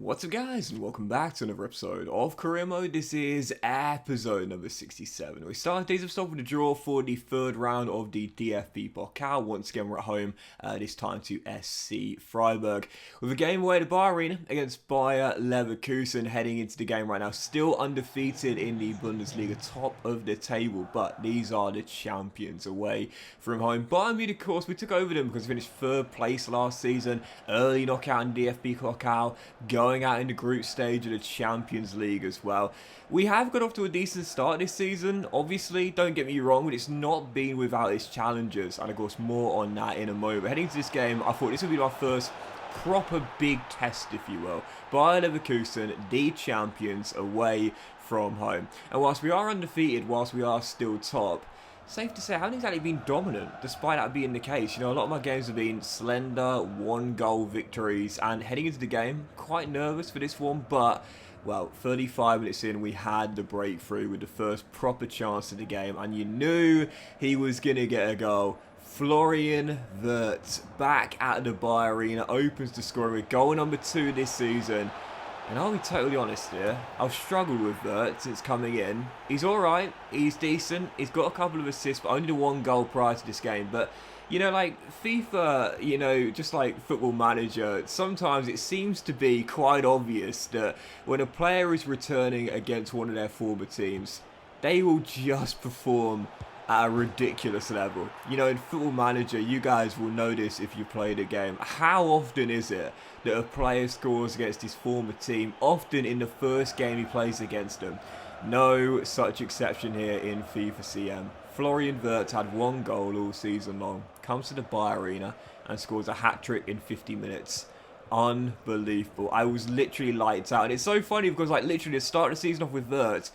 What's up guys, and welcome back to another episode of Career Mode. This is episode number 67. We start today's episode with a draw for the third round of the DFB Pokal. Once again we're at home, this time to SC Freiburg. With a game away at the Bayer Arena against Bayer Leverkusen heading into the game right now. Still undefeated in the Bundesliga, top of the table, but these are the champions away from home. Bayern Munich, of course, we took over them because we finished third place last season. Early knockout in DFB Pokal, going out in the group stage of the Champions League as well. We have got off to a decent start this season. Obviously, don't get me wrong, but it's not been without its challenges, and of course more on that in a moment. Heading to this game, I thought this would be my first proper big test, if you will. Bayer Leverkusen, the champions, away from home. And whilst we are undefeated, whilst we are still top, safe to say I haven't exactly been dominant, despite that being the case. You know, a lot of my games have been slender, one-goal victories, and heading into the game, quite nervous for this one, but, well, 35 minutes in, we had the breakthrough with the first proper chance of the game, and you knew he was going to get a goal. Florian Wirtz, back at the Bayer Arena, opens the scoring with goal number 2 this season. And I'll be totally honest here, I've struggled with Wirtz since coming in. He's alright, he's decent, he's got a couple of assists, but only the one goal prior to this game. But, you know, like FIFA, you know, just like Football Manager, sometimes it seems to be quite obvious that when a player is returning against one of their former teams, they will just perform at a ridiculous level. You know, in Football Manager, you guys will know this if you play the game. How often is it that a player scores against his former team, often in the first game he plays against them? No such exception here in FIFA CM. Florian Wirtz had one goal all season long, comes to the Bayer Arena and scores a hat-trick in 50 minutes. Unbelievable. I was literally lights out. And it's so funny because, like, literally, to start the season off with Wirtz,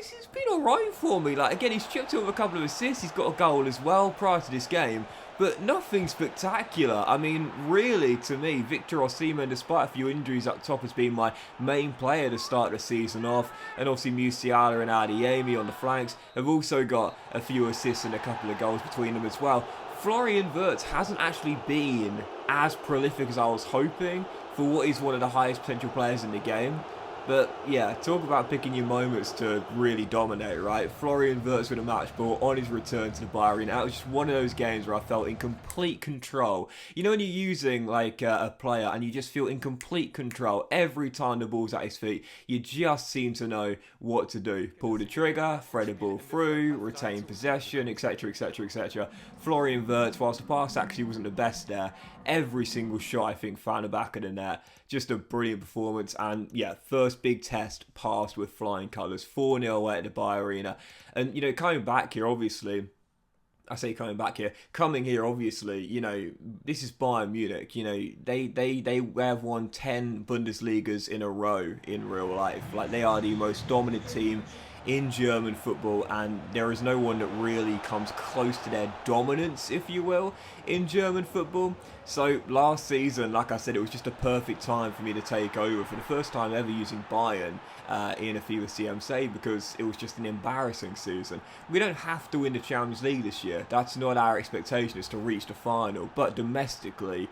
it's been alright for me. Like, again, he's chipped in with a couple of assists. He's got a goal as well prior to this game. But nothing spectacular. I mean, really, to me, Victor Osimhen, despite a few injuries up top, has been my main player to start the season off. And obviously Musiala and Adeyemi on the flanks have also got a few assists and a couple of goals between them as well. Florian Wirtz hasn't actually been as prolific as I was hoping for what is one of the highest potential players in the game. But yeah, talk about picking your moments to really dominate, right? Florian Wirtz with a match ball on his return to the Bayer Arena. That was just one of those games where I felt in complete control. You know when you're using like a player and you just feel in complete control every time the ball's at his feet, you just seem to know what to do. Pull the trigger, thread the ball through, retain possession, etc, etc, etc. Florian Wirtz, whilst the pass actually wasn't the best there, every single shot I think found the back of the net. Just a brilliant performance, and yeah, first big test passed with flying colours, 4-0 away at the Bayer Arena. And you know, coming here obviously, you know, this is Bayern Munich. You know, they have won 10 Bundesligas in a row in real life. Like, they are the most dominant team in German football, and there is no one that really comes close to their dominance, if you will, in German football. So last season, like I said, it was just a perfect time for me to take over for the first time ever using Bayern in a FIFA CM save, because it was just an embarrassing season. We don't have to win the Champions League this year. That's not our expectation, is to reach the final. But domestically,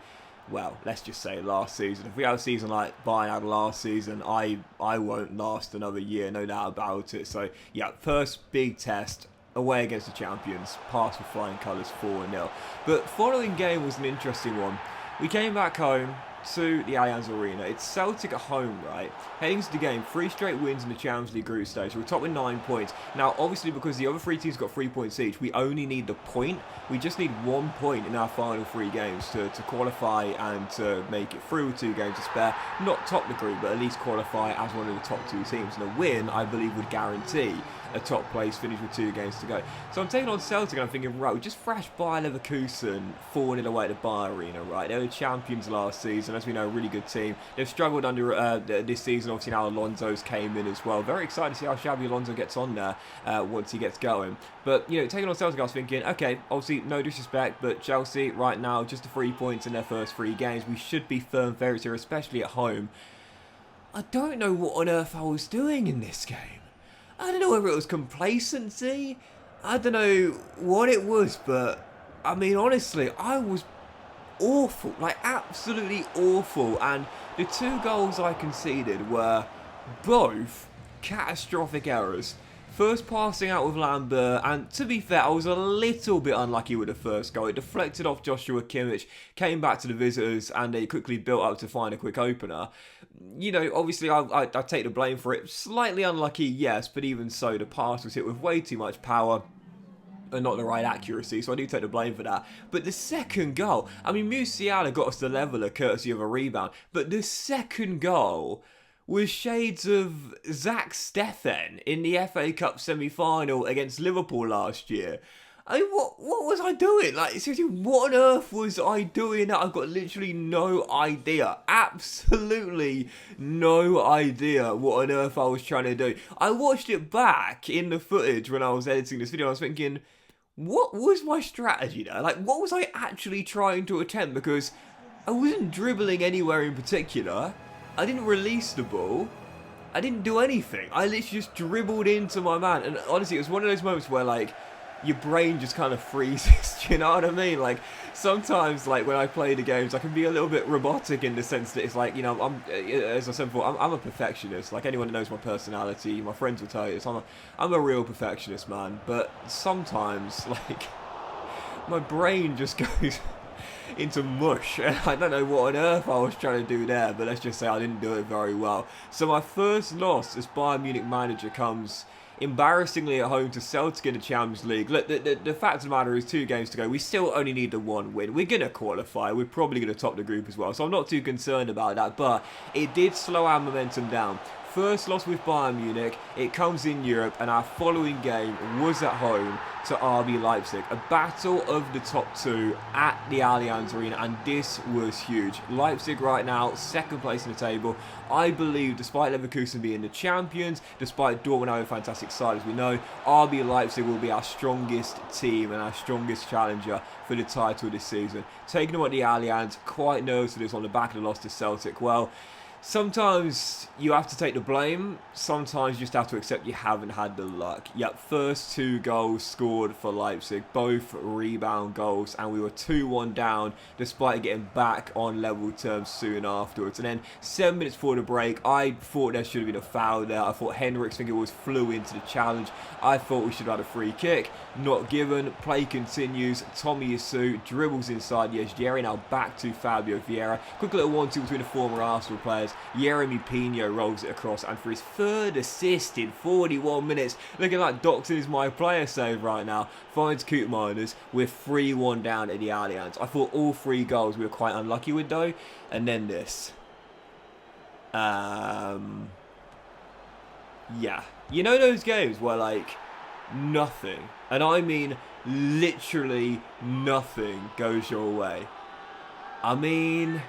well, let's just say last season, if we have a season like Bayern had last season, I won't last another year, no doubt about it. So yeah, first big test away against the champions, passed with flying colours, 4-0. But following game was an interesting one. We came back home to the Allianz Arena. It's Celtic at home, right? Heading to the game, 3 straight wins in the Champions League group stage. We're top with 9 points. Now, obviously, because the other 3 teams got 3 points each, we only need the point. We just need 1 point in our final 3 games to qualify and to make it through with 2 games to spare. Not top the group, but at least qualify as one of the top 2 teams. And a win, I believe, would guarantee a top place finish with 2 games to go. So I'm taking on Celtic and I'm thinking, right, we just thrashed Bayer Leverkusen 4-0 away at the Bayer Arena, right? They were champions last season, as we know, a really good team. They've struggled under this season. Obviously now Alonso's came in as well. Very excited to see how Xabi Alonso gets on there once he gets going. But, you know, taking on Celtic, I was thinking, okay, obviously no disrespect, but Chelsea right now, just the 3 points in their first 3 games. We should be firm favourites here, especially at home. I don't know what on earth I was doing in this game. I don't know whether it was complacency. I don't know what it was, but I mean, honestly, I was awful, like absolutely awful. And the 2 goals I conceded were both catastrophic errors. First passing out with Lambert, and to be fair, I was a little bit unlucky with the first goal. It deflected off Joshua Kimmich, came back to the visitors, and they quickly built up to find a quick opener. You know, obviously, I take the blame for it. Slightly unlucky, yes, but even so, the pass was hit with way too much power and not the right accuracy, so I do take the blame for that. But the second goal, I mean, Musiala got us the leveller courtesy of a rebound, but the second goal was shades of Zach Steffen in the FA Cup semi-final against Liverpool last year. I mean, what was I doing? Like, seriously, what on earth was I doing? I've got literally no idea. Absolutely no idea what on earth I was trying to do. I watched it back in the footage when I was editing this video. I was thinking, what was my strategy there? Like, what was I actually trying to attempt? Because I wasn't dribbling anywhere in particular. I didn't release the ball. I didn't do anything. I literally just dribbled into my man. And honestly, it was one of those moments where, like, your brain just kind of freezes. Do you know what I mean? Like, sometimes, like, when I play the games, I can be a little bit robotic in the sense that it's like, you know, as I said before, I'm a perfectionist. Like, anyone who knows my personality, my friends will tell you this. I'm a real perfectionist, man. But sometimes, like, my brain just goes into mush, and I don't know what on earth I was trying to do there, but let's just say I didn't do it very well. So my first loss as Bayern Munich manager comes embarrassingly at home to Celtic in the Champions League. Look, the fact of the matter is 2 games to go. We still only need the 1 win. We're going to qualify. We're probably going to top the group as well, so I'm not too concerned about that, but it did slow our momentum down. First loss with Bayern Munich, it comes in Europe, and our following game was at home to RB Leipzig. A battle of the top 2 at the Allianz Arena, and this was huge. Leipzig right now, 2nd place in the table. I believe, despite Leverkusen being the champions, despite Dortmund having a fantastic side as we know, RB Leipzig will be our strongest team and our strongest challenger for the title this season. Taking them at the Allianz, quite nervous for this on the back of the loss to Celtic. Well, sometimes you have to take the blame, sometimes you just have to accept you haven't had the luck. Yep, first 2 goals scored for Leipzig, both rebound goals, and we were 2-1 down despite getting back on level terms soon afterwards. And then 7 minutes before the break, I thought there should have been a foul there. I thought Henrik's finger was flew into the challenge. I thought we should have had a free kick. Not given. Play continues. Tommy Yasu dribbles inside the edge. Jerry now back to Fabio Vieira. Quick little 1-2 between the former Arsenal players. Jeremy Pino rolls it across, and for his 3rd assist in 41 minutes, looking like Doxon is my player save right now, finds Coop Miners. We're 3-1 down at the Allianz. I thought all 3 goals we were quite unlucky with though, and then this. Yeah. You know those games where, like, nothing, and I mean literally nothing, goes your way? I mean,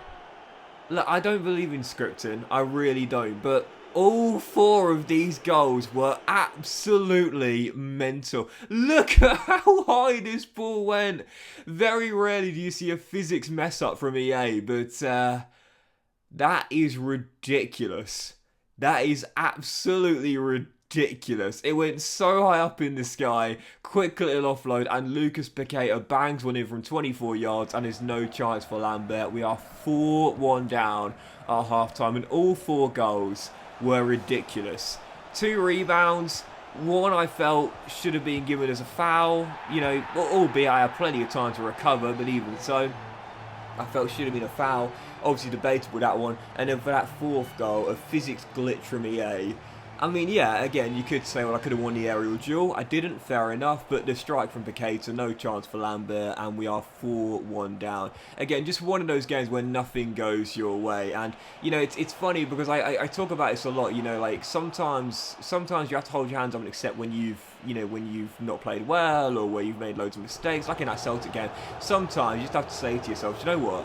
look, I don't believe in scripting, I really don't, but all 4 of these goals were absolutely mental. Look at how high this ball went. Very rarely do you see a physics mess up from EA, but that is ridiculous. That is absolutely ridiculous. It went so high up in the sky, quick little offload, and Lucas Paqueta bangs one in from 24 yards, and there's no chance for Lambert. We are 4-1 down at half-time, and all 4 goals were ridiculous. 2 rebounds, 1 I felt should have been given as a foul, you know, albeit I had plenty of time to recover, but even so, I felt should have been a foul. Obviously debatable, that one. And then for that 4th goal, a physics glitch from EA. I mean, yeah, again, you could say, well, I could have won the aerial duel. I didn't, fair enough, but the strike from Paqueta, no chance for Lambert, and we are 4-1 down. Again, just one of those games where nothing goes your way. And, you know, it's funny because I talk about this a lot, you know, like, sometimes you have to hold your hands up and accept when you've not played well, or where you've made loads of mistakes, like in that Celtic game. Sometimes you just have to say to yourself, you know what?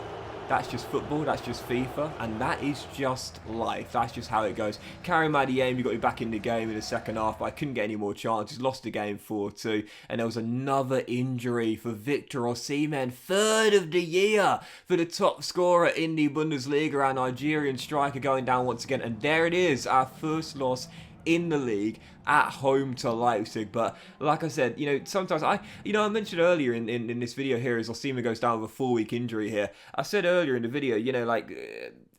That's just football, that's just FIFA, and that is just life. That's just how it goes. Karim Adeyemi got me back in the game in the second half, but I couldn't get any more chances. Lost the game 4-2, and there was another injury for Victor Osimhen, 3rd of the year for the top scorer in the Bundesliga, our Nigerian striker going down once again. And there it is, our first loss in the league at home to Leipzig. But like I said, sometimes I mentioned earlier in this video here as Osimhen goes down with a 4-week injury here. I said earlier in the video,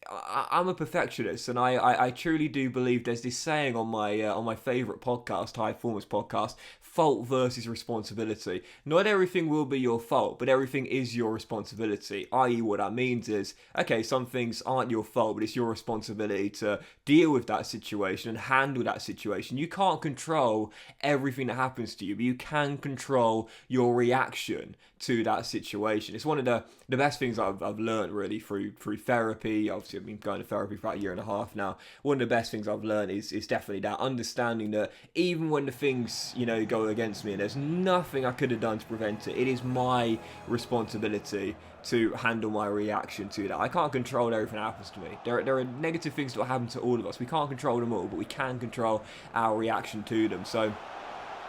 I'm a perfectionist, and I truly do believe there's this saying on my favourite podcast, High Performance Podcast, fault versus responsibility. Not everything will be your fault, but everything is your responsibility. I.e., what that means is, okay, some things aren't your fault, but it's your responsibility to deal with that situation and handle that situation. You can't control everything that happens to you, but you can control your reaction to that situation. It's one of the best things I've learned really through therapy. Obviously, I've been going to therapy for about a year and a half now. One of the best things I've learned is definitely that understanding that even when the things go against me and there's nothing I could have done to prevent it, it is my responsibility to handle my reaction to that. I can't control everything that happens to me. There are negative things that will happen to all of us. We can't control them all, but we can control our reaction to them. So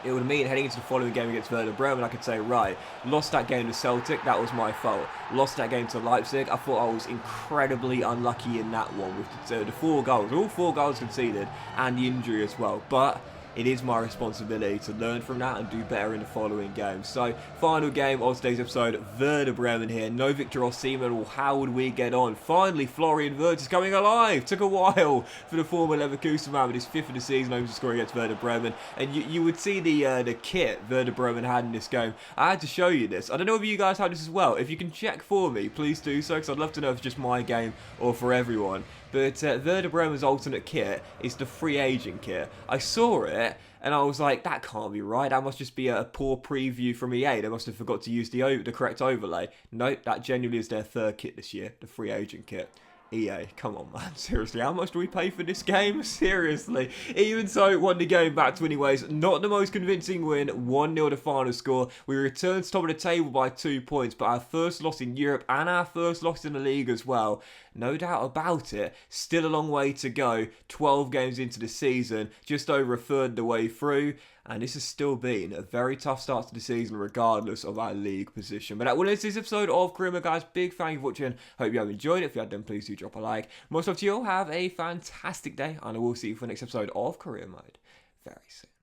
it would mean heading into the following game against Werder Bremen, I could say, right, lost that game to Celtic, that was my fault. Lost that game to Leipzig, I thought I was incredibly unlucky in that one with the 4 goals, all 4 goals conceded, and the injury as well. But it is my responsibility to learn from that and do better in the following games. So, final game of today's episode, Werder Bremen here. No Victor Osimhen. Well, how would we get on? Finally, Florian Wirtz is coming alive. Took a while for the former Leverkusen man, but his 5th of the season, home to score against Werder Bremen. And you would see the kit Werder Bremen had in this game. I had to show you this. I don't know if you guys had this as well. If you can check for me, please do so, because I'd love to know if it's just my game or for everyone. But Werder Bremen's alternate kit is the free agent kit. I saw it and I was like, that can't be right. That must just be a poor preview from EA. They must have forgot to use the correct overlay. Nope, that genuinely is their 3rd kit this year, the free agent kit. EA, come on man, seriously, how much do we pay for this game? Seriously. Even so, won the game back to anyways. Not the most convincing win, 1-0 the final score. We returned to top of the table by 2 points, but our first loss in Europe and our first loss in the league as well. No doubt about it, still a long way to go. 12 games into the season, just over a third of the way through. And this has still been a very tough start to the season regardless of our league position. But that will end this episode of Career Mode, guys. Big thank you for watching. Hope you have enjoyed it. If you have, then please do drop a like. Most love to you all. Have a fantastic day. And I will see you for the next episode of Career Mode very soon.